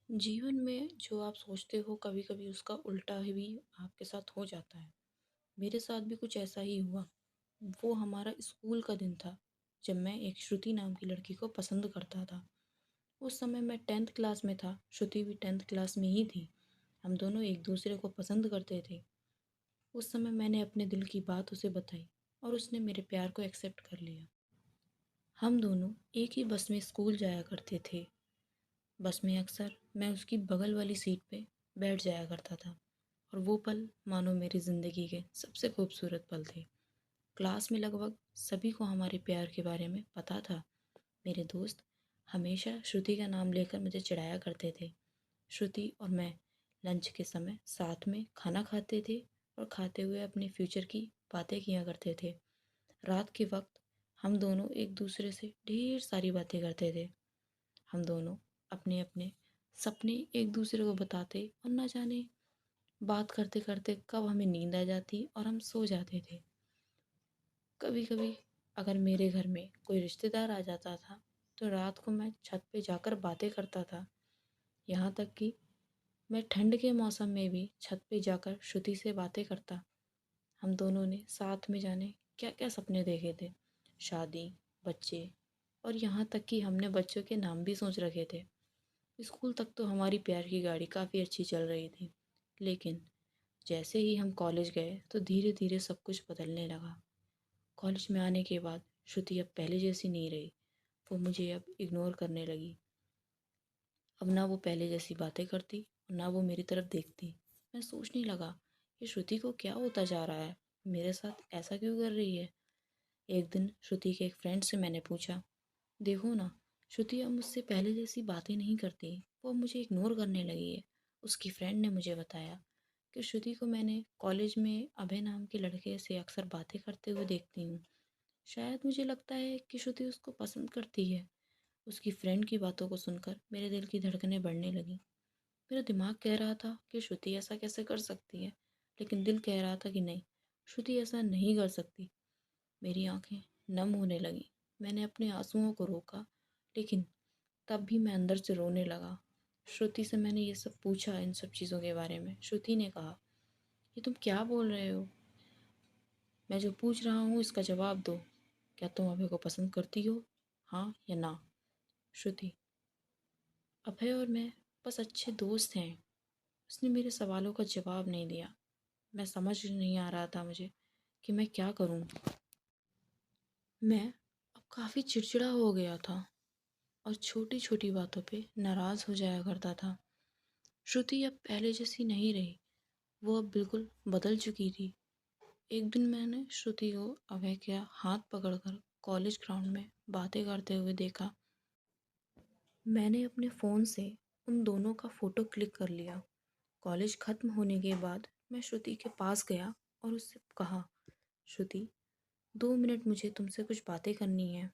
जीवन में जो आप सोचते हो कभी-कभी उसका उल्टा ही भी आपके साथ हो जाता है। मेरे साथ भी कुछ ऐसा ही हुआ। वो हमारा स्कूल का दिन था, जब मैं एक श्रुति नाम की लड़की को पसंद करता था। उस समय मैं 10th क्लास में था, श्रुति भी 10th क्लास में ही थी। हम दोनों एक दूसरे को पसंद करते थे। उस समय मैंने अपने दिल की बात उसे बताई और उसने मेरे प्यार को एक्सेप्ट कर लिया। हम दोनों एक ही बस में स्कूल जाया करते थे। बस में अक्सर मैं उसकी बगल वाली सीट पे बैठ जाया करता था और वो पल मानो मेरी ज़िंदगी के सबसे खूबसूरत पल थे। क्लास में लगभग सभी को हमारे प्यार के बारे में पता था। मेरे दोस्त हमेशा श्रुति का नाम लेकर मुझे चिढ़ाया करते थे। श्रुति और मैं लंच के समय साथ में खाना खाते थे और खाते हुए अपने फ्यूचर की बातें किया करते थे। रात के वक्त हम दोनों एक दूसरे से ढेर सारी बातें करते थे। हम दोनों अपने अपने सपने एक दूसरे को बताते और ना जाने बात करते करते कब हमें नींद आ जाती और हम सो जाते थे। कभी कभी अगर मेरे घर में कोई रिश्तेदार आ जाता था तो रात को मैं छत पे जाकर बातें करता था। यहाँ तक कि मैं ठंड के मौसम में भी छत पे जाकर श्रुति से बातें करता। हम दोनों ने साथ में जाने क्या क्या सपने देखे थे, शादी, बच्चे, और यहाँ तक कि हमने बच्चों के नाम भी सोच रखे थे। स्कूल तक तो हमारी प्यार की गाड़ी काफ़ी अच्छी चल रही थी, लेकिन जैसे ही हम कॉलेज गए तो धीरे धीरे सब कुछ बदलने लगा। कॉलेज में आने के बाद श्रुति अब पहले जैसी नहीं रही। वो मुझे अब इग्नोर करने लगी। अब ना वो पहले जैसी बातें करती और ना वो मेरी तरफ देखती। मैं सोचने लगा कि श्रुति को क्या होता जा रहा है, मेरे साथ ऐसा क्यों कर रही है। एक दिन श्रुति के एक फ्रेंड से मैंने पूछा, देखो ना, श्रुति अब मुझसे पहले जैसी बातें नहीं करती, वो अब मुझे इग्नोर करने लगी है। उसकी फ्रेंड ने मुझे बताया कि श्रुति को मैंने कॉलेज में अभय नाम के लड़के से अक्सर बातें करते हुए देखती हूँ। शायद मुझे लगता है कि श्रुति उसको पसंद करती है। उसकी फ्रेंड की बातों को सुनकर मेरे दिल की धड़कनें बढ़ने लगी। मेरा दिमाग कह रहा था कि श्रुति ऐसा कैसे कर सकती है, लेकिन दिल कह रहा था कि नहीं, श्रुति ऐसा नहीं कर सकती। मेरी आंखें नम होने लगीं। मैंने अपने आंसुओं को रोका, लेकिन तब भी मैं अंदर से रोने लगा। श्रुति से मैंने ये सब पूछा, इन सब चीज़ों के बारे में। श्रुति ने कहा, ये तुम क्या बोल रहे हो? मैं जो पूछ रहा हूँ इसका जवाब दो। क्या तुम अभय को पसंद करती हो, हाँ या ना? श्रुति, अभय और मैं बस अच्छे दोस्त हैं। उसने मेरे सवालों का जवाब नहीं दिया। मैं समझ नहीं आ रहा था मुझे कि मैं क्या करूँ। मैं अब काफ़ी चिड़चिड़ा हो गया था और छोटी छोटी बातों पे नाराज़ हो जाया करता था। श्रुति अब पहले जैसी नहीं रही। वो अब बिल्कुल बदल चुकी थी। एक दिन मैंने श्रुति को अभय के हाथ पकड़कर कॉलेज ग्राउंड में बातें करते हुए देखा। मैंने अपने फ़ोन से उन दोनों का फ़ोटो क्लिक कर लिया। कॉलेज ख़त्म होने के बाद मैं श्रुति के पास गया और उससे कहा, श्रुति, 2 मिनट मुझे तुमसे कुछ बातें करनी है।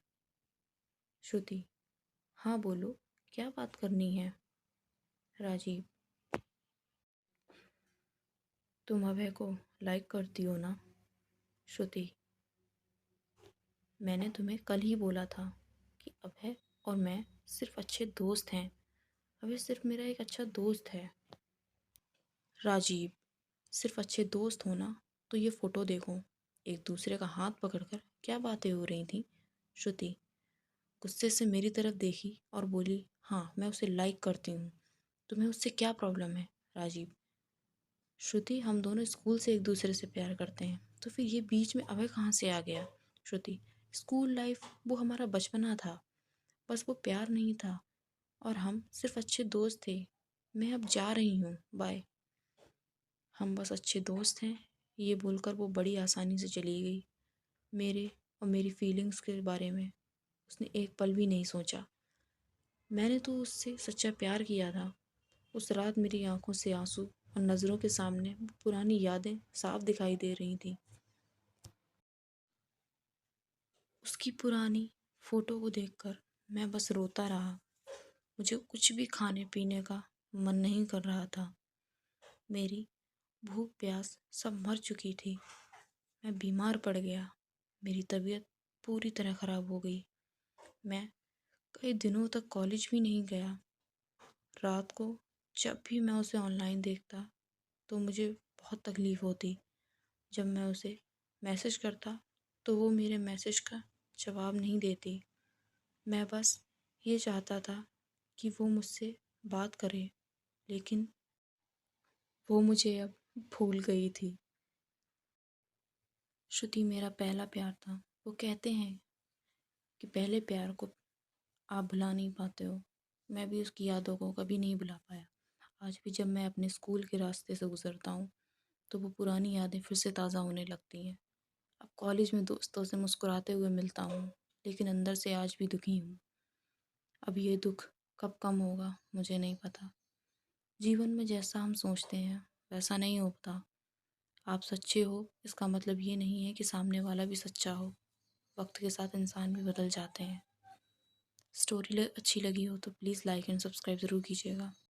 श्रुति, हाँ बोलो, क्या बात करनी है? राजीव, तुम अभय को लाइक करती हो ना? श्रुति, मैंने तुम्हें कल ही बोला था कि अभय और मैं सिर्फ अच्छे दोस्त हैं। अभय सिर्फ मेरा एक अच्छा दोस्त है। राजीव, सिर्फ अच्छे दोस्त हो ना? तो ये फ़ोटो देखो। एक दूसरे का हाथ पकड़कर क्या बातें हो रही थी। श्रुति गुस्से से मेरी तरफ देखी और बोली, हाँ मैं उसे लाइक करती हूँ। तुम्हें उससे क्या प्रॉब्लम है? राजीव, श्रुति, हम दोनों स्कूल से एक दूसरे से प्यार करते हैं, तो फिर ये बीच में अभय कहाँ से आ गया? श्रुति, स्कूल लाइफ वो हमारा बचपना था, बस वो प्यार नहीं था और हम सिर्फ अच्छे दोस्त थे। मैं अब जा रही हूँ, बाय। हम बस अच्छे दोस्त हैं, ये बोलकर वो बड़ी आसानी से चली गई। मेरे और मेरी फीलिंग्स के बारे में उसने एक पल भी नहीं सोचा। मैंने तो उससे सच्चा प्यार किया था। उस रात मेरी आंखों से आंसू और नज़रों के सामने वो पुरानी यादें साफ दिखाई दे रही थी। उसकी पुरानी फ़ोटो को देखकर मैं बस रोता रहा। मुझे कुछ भी खाने पीने का मन नहीं कर रहा था। मेरी भूख प्यास सब मर चुकी थी। मैं बीमार पड़ गया। मेरी तबीयत पूरी तरह ख़राब हो गई। मैं कई दिनों तक कॉलेज भी नहीं गया। रात को जब भी मैं उसे ऑनलाइन देखता तो मुझे बहुत तकलीफ़ होती। जब मैं उसे मैसेज करता तो वो मेरे मैसेज का जवाब नहीं देती। मैं बस ये चाहता था कि वो मुझसे बात करे, लेकिन वो मुझे अब भूल गई थी। श्रुति मेरा पहला प्यार था। वो कहते हैं कि पहले प्यार को आप भुला नहीं पाते हो। मैं भी उसकी यादों को कभी नहीं भुला पाया। आज भी जब मैं अपने स्कूल के रास्ते से गुज़रता हूँ, तो वो पुरानी यादें फिर से ताज़ा होने लगती हैं। अब कॉलेज में दोस्तों से मुस्कुराते हुए मिलता हूँ, लेकिन अंदर से आज भी दुखी हूँ। अब ये दुःख कब कम होगा, मुझे नहीं पता। जीवन में जैसा हम सोचते हैं, वैसा नहीं होता। आप सच्चे हो, इसका मतलब ये नहीं है कि सामने वाला भी सच्चा हो। वक्त के साथ इंसान भी बदल जाते हैं। स्टोरी अच्छी लगी हो तो प्लीज़ लाइक एंड सब्सक्राइब ज़रूर कीजिएगा।